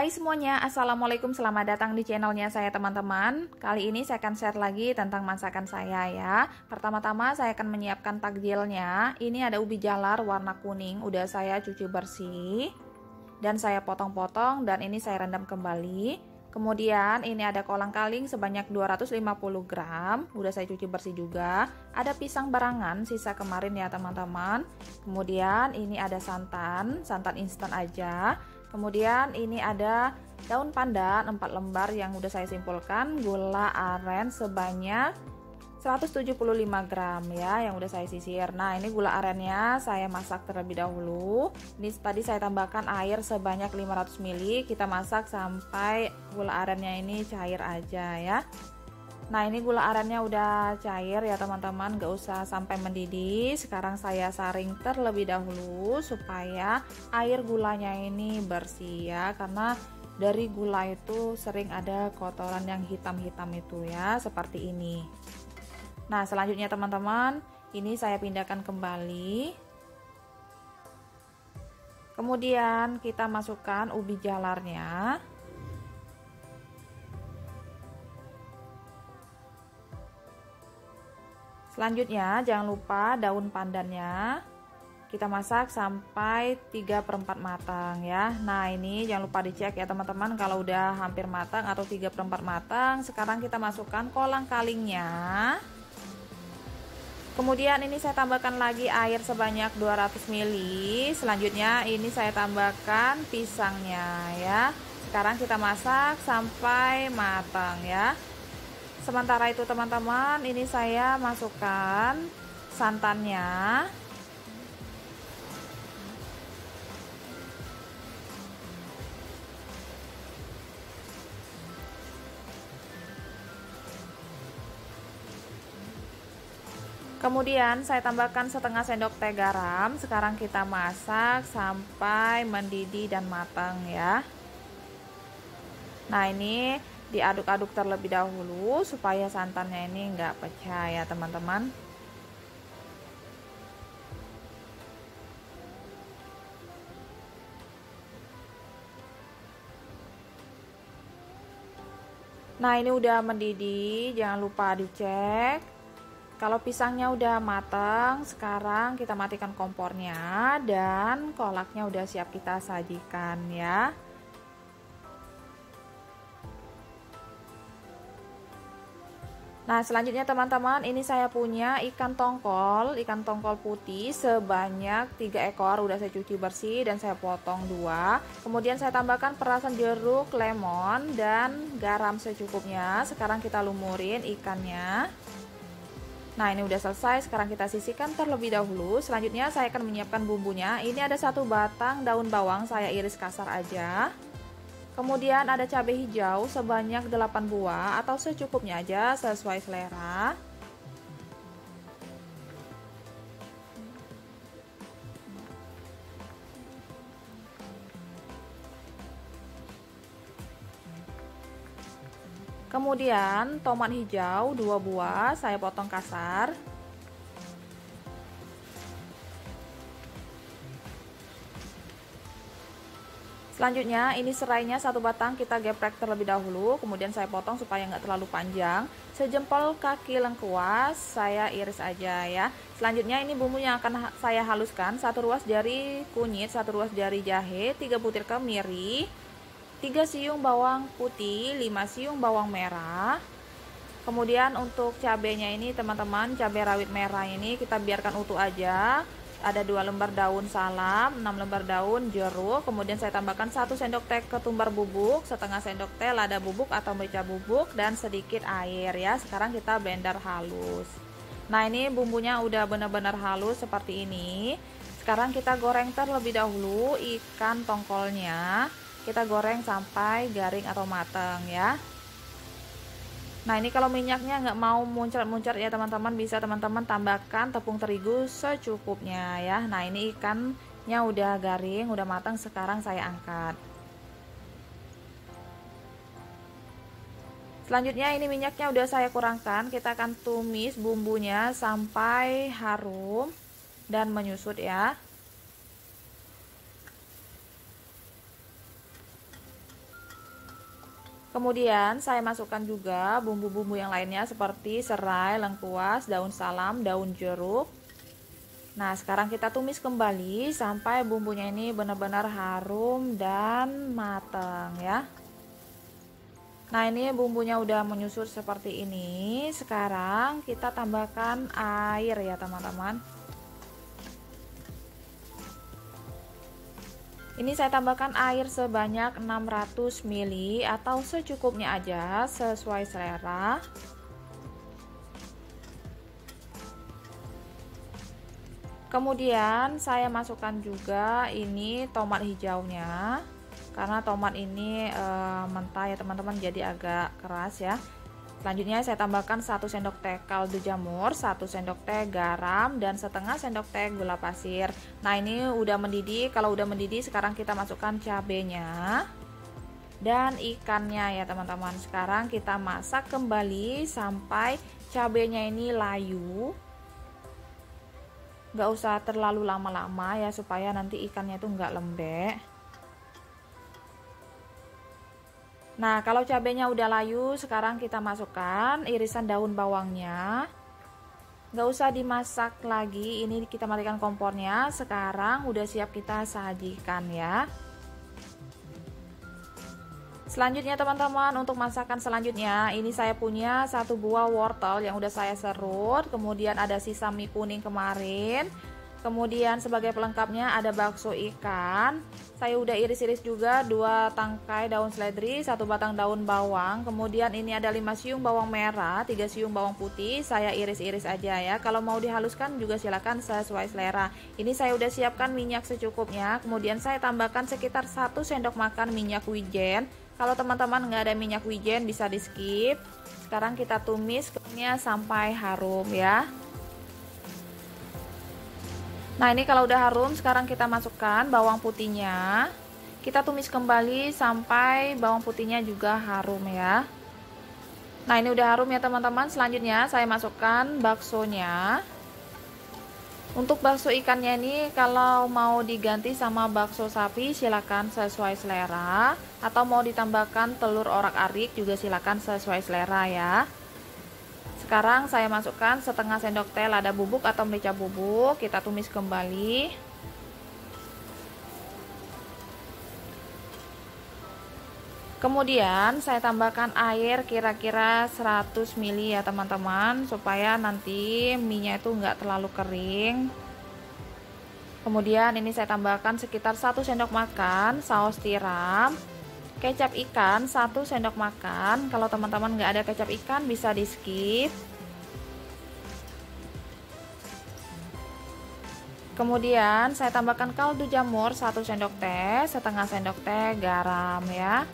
Hai semuanya, Assalamualaikum, selamat datang di channelnya saya teman-teman. Kali ini saya akan share lagi tentang masakan saya ya. Pertama-tama saya akan menyiapkan takjilnya. Ini ada ubi jalar warna kuning, udah saya cuci bersih dan saya potong-potong, dan ini saya rendam kembali. Kemudian ini ada kolang-kaling sebanyak 250 gram, udah saya cuci bersih juga. Ada pisang barangan sisa kemarin ya teman-teman. Kemudian ini ada santan instan aja. Kemudian ini ada daun pandan 4 lembar yang udah saya simpulkan, gula aren sebanyak 175 gram ya yang udah saya sisir. Nah, ini gula arennya saya masak terlebih dahulu. Ini tadi saya tambahkan air sebanyak 500 ml. Kita masak sampai gula arennya ini cair aja ya. Nah, ini gula arennya udah cair ya teman-teman, gak usah sampai mendidih. Sekarang saya saring terlebih dahulu supaya air gulanya ini bersih ya, karena dari gula itu sering ada kotoran yang hitam-hitam itu ya, seperti ini. Nah, selanjutnya teman-teman, ini saya pindahkan kembali. Kemudian kita masukkan ubi jalarnya. Selanjutnya jangan lupa daun pandannya. Kita masak sampai 3/4 matang ya. Nah, ini jangan lupa dicek ya teman-teman, kalau udah hampir matang atau 3/4 matang. Sekarang kita masukkan kolang-kalingnya. Kemudian ini saya tambahkan lagi air sebanyak 200 ml. Selanjutnya ini saya tambahkan pisangnya ya. Sekarang kita masak sampai matang ya. Sementara itu teman-teman, ini saya masukkan santannya. Kemudian saya tambahkan setengah sendok teh garam. Sekarang kita masak sampai mendidih dan matang ya. Nah, ini diaduk-aduk terlebih dahulu supaya santannya ini enggak pecah ya teman-teman. Nah, ini udah mendidih, jangan lupa dicek. Kalau pisangnya udah matang, sekarang kita matikan kompornya dan kolaknya udah siap kita sajikan ya. Nah, selanjutnya teman-teman, ini saya punya ikan tongkol putih sebanyak 3 ekor, udah saya cuci bersih dan saya potong 2. Kemudian saya tambahkan perasan jeruk, lemon, dan garam secukupnya. Sekarang kita lumurin ikannya. Nah, ini udah selesai, sekarang kita sisihkan terlebih dahulu. Selanjutnya saya akan menyiapkan bumbunya. Ini ada 1 batang daun bawang, saya iris kasar aja. Kemudian ada cabai hijau sebanyak 8 buah atau secukupnya aja sesuai selera. Kemudian tomat hijau 2 buah saya potong kasar. Selanjutnya ini serainya 1 batang kita geprek terlebih dahulu, kemudian saya potong supaya nggak terlalu panjang. Sejempol kaki lengkuas saya iris aja ya. Selanjutnya ini bumbu yang akan saya haluskan: 1 ruas jari kunyit, 1 ruas jari jahe, 3 butir kemiri, 3 siung bawang putih, 5 siung bawang merah. Kemudian untuk cabenya ini teman-teman, cabai rawit merah ini kita biarkan utuh aja. Ada 2 lembar daun salam, 6 lembar daun jeruk. Kemudian saya tambahkan 1 sendok teh ketumbar bubuk, setengah sendok teh lada bubuk atau merica bubuk, dan sedikit air ya. Sekarang kita blender halus. Nah, ini bumbunya udah benar-benar halus seperti ini. Sekarang kita goreng terlebih dahulu ikan tongkolnya. Kita goreng sampai garing atau matang ya. Nah, ini kalau minyaknya nggak mau muncrat-muncrat ya teman-teman, bisa teman-teman tambahkan tepung terigu secukupnya ya. Nah, ini ikannya udah garing, udah matang, sekarang saya angkat. Selanjutnya ini minyaknya udah saya kurangkan, kita akan tumis bumbunya sampai harum dan menyusut ya. Kemudian saya masukkan juga bumbu-bumbu yang lainnya seperti serai, lengkuas, daun salam, daun jeruk. Nah, sekarang kita tumis kembali sampai bumbunya ini benar-benar harum dan matang ya. Nah, ini bumbunya udah menyusut seperti ini. Sekarang kita tambahkan air ya teman-teman. Ini saya tambahkan air sebanyak 600 ml atau secukupnya aja sesuai selera. Kemudian saya masukkan juga ini tomat hijaunya. Karena tomat ini mentah ya teman-teman, jadi agak keras ya. Selanjutnya saya tambahkan 1 sendok teh kaldu jamur, 1 sendok teh garam, dan setengah sendok teh gula pasir. Nah, ini udah mendidih. Kalau udah mendidih, sekarang kita masukkan cabenya dan ikannya ya teman-teman. Sekarang kita masak kembali sampai cabenya ini layu. Nggak usah terlalu lama-lama ya, supaya nanti ikannya itu nggak lembek. Nah, kalau cabenya udah layu, sekarang kita masukkan irisan daun bawangnya. Nggak usah dimasak lagi, ini kita matikan kompornya. Sekarang udah siap kita sajikan ya. Selanjutnya teman-teman, untuk masakan selanjutnya, ini saya punya 1 buah wortel yang udah saya serut. Kemudian ada sisa mie kuning kemarin. Kemudian sebagai pelengkapnya ada bakso ikan. Saya udah iris-iris juga 2 tangkai daun seledri, 1 batang daun bawang. Kemudian ini ada 5 siung bawang merah, 3 siung bawang putih. Saya iris-iris aja ya. Kalau mau dihaluskan juga silakan sesuai selera. Ini saya udah siapkan minyak secukupnya. Kemudian saya tambahkan sekitar 1 sendok makan minyak wijen. Kalau teman-teman nggak ada minyak wijen bisa di skip. Sekarang kita tumis sampai harum ya. Nah, ini kalau udah harum, sekarang kita masukkan bawang putihnya. Kita tumis kembali sampai bawang putihnya juga harum ya. Nah, ini udah harum ya teman-teman. Selanjutnya saya masukkan baksonya. Untuk bakso ikannya ini kalau mau diganti sama bakso sapi silakan sesuai selera, atau mau ditambahkan telur orak-arik juga silakan sesuai selera ya. Sekarang saya masukkan setengah sendok teh lada bubuk atau merica bubuk. Kita tumis kembali. Kemudian saya tambahkan air kira-kira 100 ml ya teman-teman, supaya nanti minyak itu enggak terlalu kering. Kemudian ini saya tambahkan sekitar 1 sendok makan saus tiram. Kecap ikan 1 sendok makan. Kalau teman-teman nggak ada kecap ikan bisa di skip. Kemudian saya tambahkan kaldu jamur 1 sendok teh, setengah sendok teh garam ya.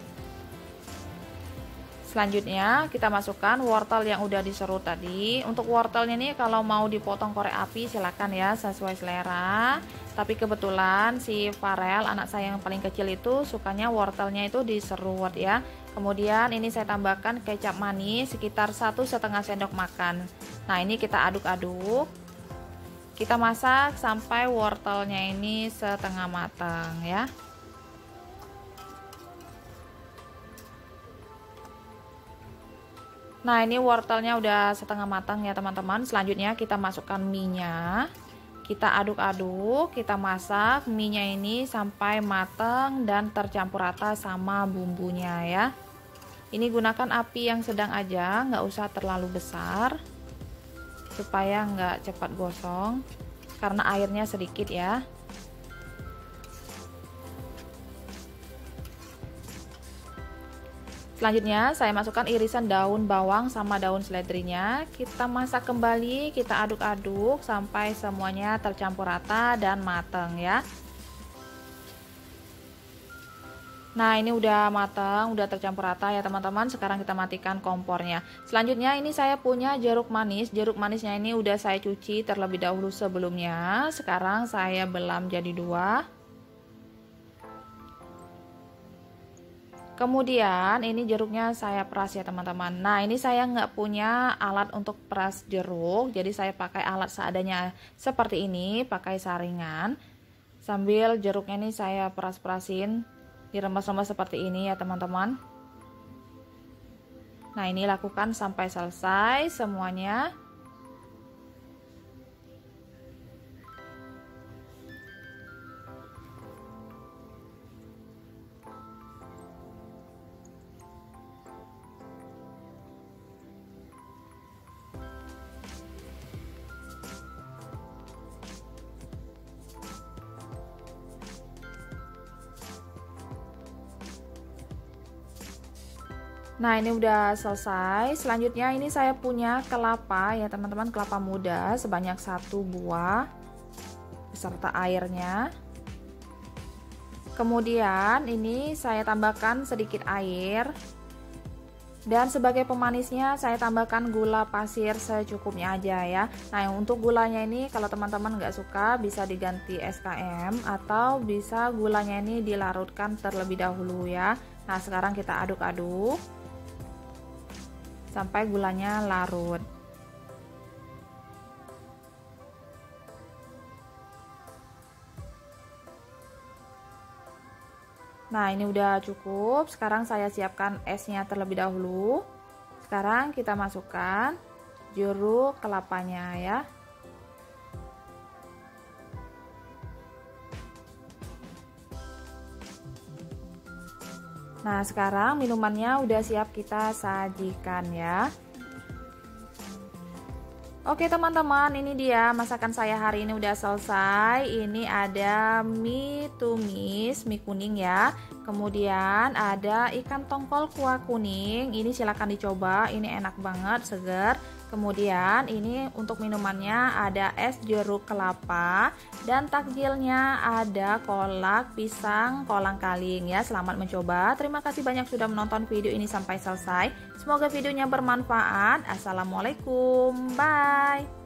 Selanjutnya kita masukkan wortel yang udah diserut tadi. Untuk wortelnya ini kalau mau dipotong korek api silakan ya, sesuai selera. Tapi kebetulan si Farel, anak saya yang paling kecil itu sukanya wortelnya itu diserut ya. Kemudian ini saya tambahkan kecap manis sekitar 1,5 sendok makan. Nah, ini kita aduk-aduk. Kita masak sampai wortelnya ini setengah matang ya. Nah, ini wortelnya udah setengah matang ya teman-teman. Selanjutnya kita masukkan mie-nya. Kita aduk-aduk, kita masak mie-nya ini sampai matang dan tercampur rata sama bumbunya ya. Ini gunakan api yang sedang aja, nggak usah terlalu besar, supaya nggak cepat gosong, karena airnya sedikit ya. Selanjutnya saya masukkan irisan daun bawang sama daun seledrinya. Kita masak kembali, kita aduk-aduk sampai semuanya tercampur rata dan matang ya. Nah, ini udah matang, udah tercampur rata ya teman-teman. Sekarang kita matikan kompornya. Selanjutnya ini saya punya jeruk manis. Jeruk manisnya ini udah saya cuci terlebih dahulu sebelumnya. Sekarang saya belam jadi 2. Kemudian ini jeruknya saya peras ya teman-teman. Nah, ini saya nggak punya alat untuk peras jeruk, jadi saya pakai alat seadanya seperti ini, pakai saringan. Sambil jeruknya ini saya peras-perasin, diremas-remas seperti ini ya teman-teman. Nah, ini lakukan sampai selesai semuanya. Nah, ini udah selesai. Selanjutnya ini saya punya kelapa ya teman-teman, kelapa muda sebanyak 1 buah beserta airnya. Kemudian ini saya tambahkan sedikit air. Dan sebagai pemanisnya saya tambahkan gula pasir secukupnya aja ya. Nah, untuk gulanya ini kalau teman-teman nggak suka bisa diganti SKM atau bisa gulanya ini dilarutkan terlebih dahulu ya. Nah, sekarang kita aduk-aduk sampai gulanya larut. Nah, ini udah cukup. Sekarang saya siapkan esnya terlebih dahulu. Sekarang kita masukkan jeruk kelapanya ya. Nah, sekarang minumannya udah siap kita sajikan ya. Oke teman-teman, ini dia masakan saya hari ini udah selesai. Ini ada mie tumis, mie kuning ya. Kemudian ada ikan tongkol kuah kuning. Ini silahkan dicoba, ini enak banget, segar. Kemudian ini untuk minumannya ada es jeruk kelapa. Dan takjilnya ada kolak pisang kolang kaling ya. Selamat mencoba. Terima kasih banyak sudah menonton video ini sampai selesai. Semoga videonya bermanfaat. Assalamualaikum. Bye.